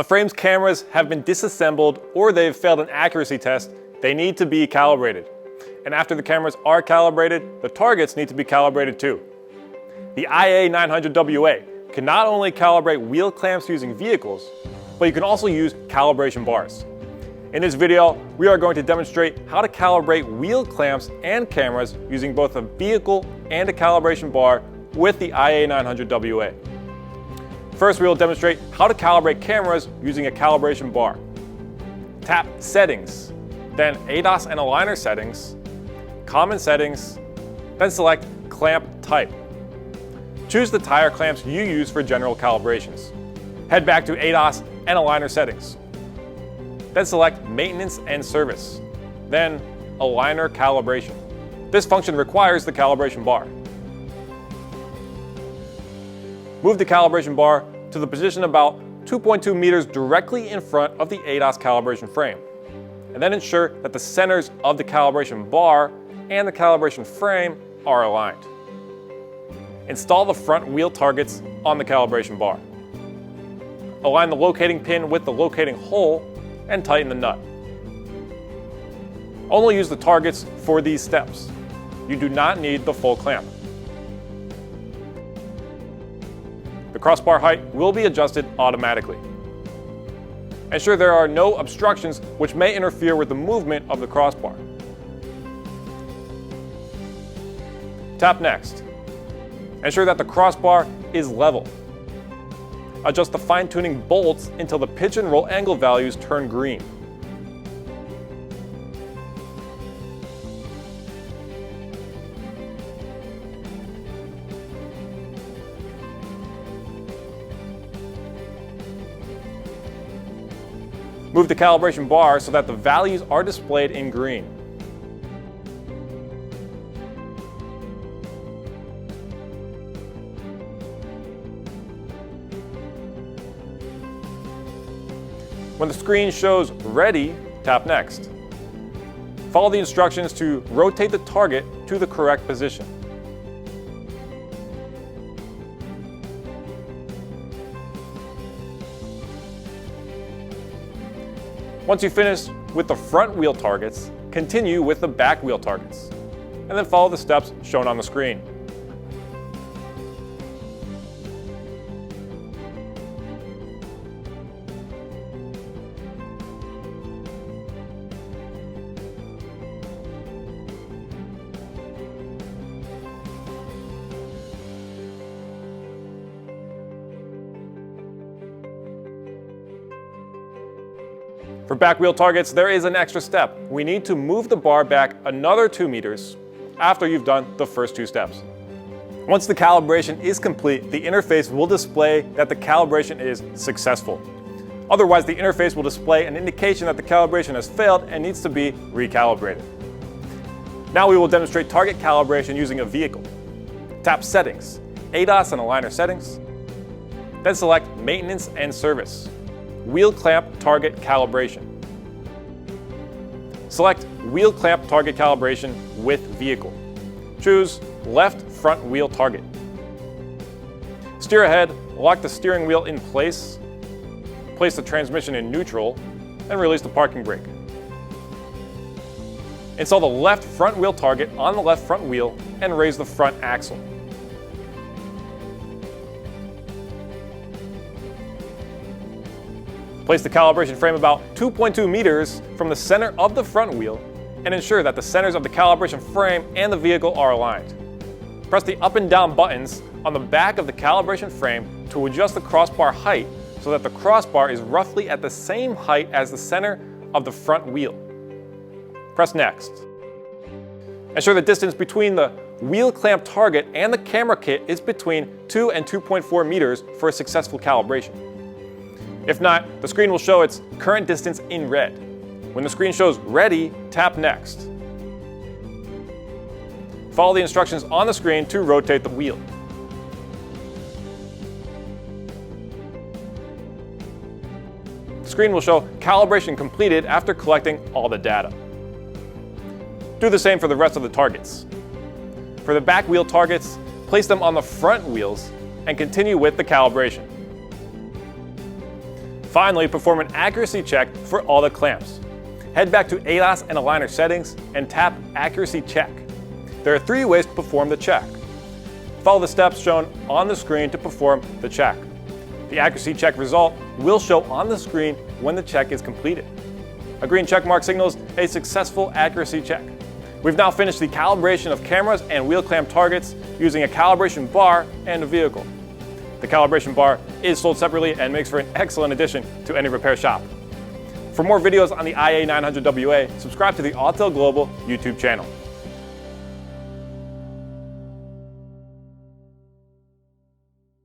When the frame's cameras have been disassembled or they've failed an accuracy test, they need to be calibrated. And after the cameras are calibrated, the targets need to be calibrated too. The IA900WA can not only calibrate wheel clamps using vehicles, but you can also use calibration bars. In this video, we are going to demonstrate how to calibrate wheel clamps and cameras using both a vehicle and a calibration bar with the IA900WA. First, we will demonstrate how to calibrate cameras using a calibration bar. Tap Settings, then ADAS and Aligner Settings, Common Settings, then select Clamp Type. Choose the tire clamps you use for general calibrations. Head back to ADAS and Aligner Settings. Then select Maintenance and Service, then Aligner Calibration. This function requires the calibration bar. Move the calibration bar to the position about 2.2 meters directly in front of the ADAS calibration frame, and then ensure that the centers of the calibration bar and the calibration frame are aligned. Install the front wheel targets on the calibration bar. Align the locating pin with the locating hole and tighten the nut. Only use the targets for these steps. You do not need the full clamp. The crossbar height will be adjusted automatically. Ensure there are no obstructions which may interfere with the movement of the crossbar. Tap Next. Ensure that the crossbar is level. Adjust the fine-tuning bolts until the pitch and roll angle values turn green. Move the calibration bar so that the values are displayed in green. When the screen shows Ready, tap Next. Follow the instructions to rotate the target to the correct position. Once you finish with the front wheel targets, continue with the back wheel targets, and then follow the steps shown on the screen. For back wheel targets, there is an extra step. We need to move the bar back another 2 meters after you've done the first 2 steps. Once the calibration is complete, the interface will display that the calibration is successful. Otherwise, the interface will display an indication that the calibration has failed and needs to be recalibrated. Now we will demonstrate target calibration using a vehicle. Tap Settings, ADAS and Aligner Settings, then select Maintenance and Service. Wheel clamp target calibration. Select wheel clamp target calibration with vehicle. Choose left front wheel target. Steer ahead, lock the steering wheel in place, place the transmission in neutral, and release the parking brake. Install the left front wheel target on the left front wheel and raise the front axle. Place the calibration frame about 2.2 meters from the center of the front wheel and ensure that the centers of the calibration frame and the vehicle are aligned. Press the up and down buttons on the back of the calibration frame to adjust the crossbar height so that the crossbar is roughly at the same height as the center of the front wheel. Press Next. Ensure the distance between the wheel clamp target and the camera kit is between 2 and 2.4 meters for a successful calibration. If not, the screen will show its current distance in red. When the screen shows Ready, tap Next. Follow the instructions on the screen to rotate the wheel. The screen will show calibration completed after collecting all the data. Do the same for the rest of the targets. For the back wheel targets, place them on the front wheels and continue with the calibration. Finally, perform an accuracy check for all the clamps. Head back to ADAS and aligner settings and tap Accuracy Check. There are 3 ways to perform the check. Follow the steps shown on the screen to perform the check. The accuracy check result will show on the screen when the check is completed. A green check mark signals a successful accuracy check. We've now finished the calibration of cameras and wheel clamp targets using a calibration bar and a vehicle. The calibration bar is sold separately and makes for an excellent addition to any repair shop. For more videos on the IA900WA, subscribe to the Autel Global YouTube channel.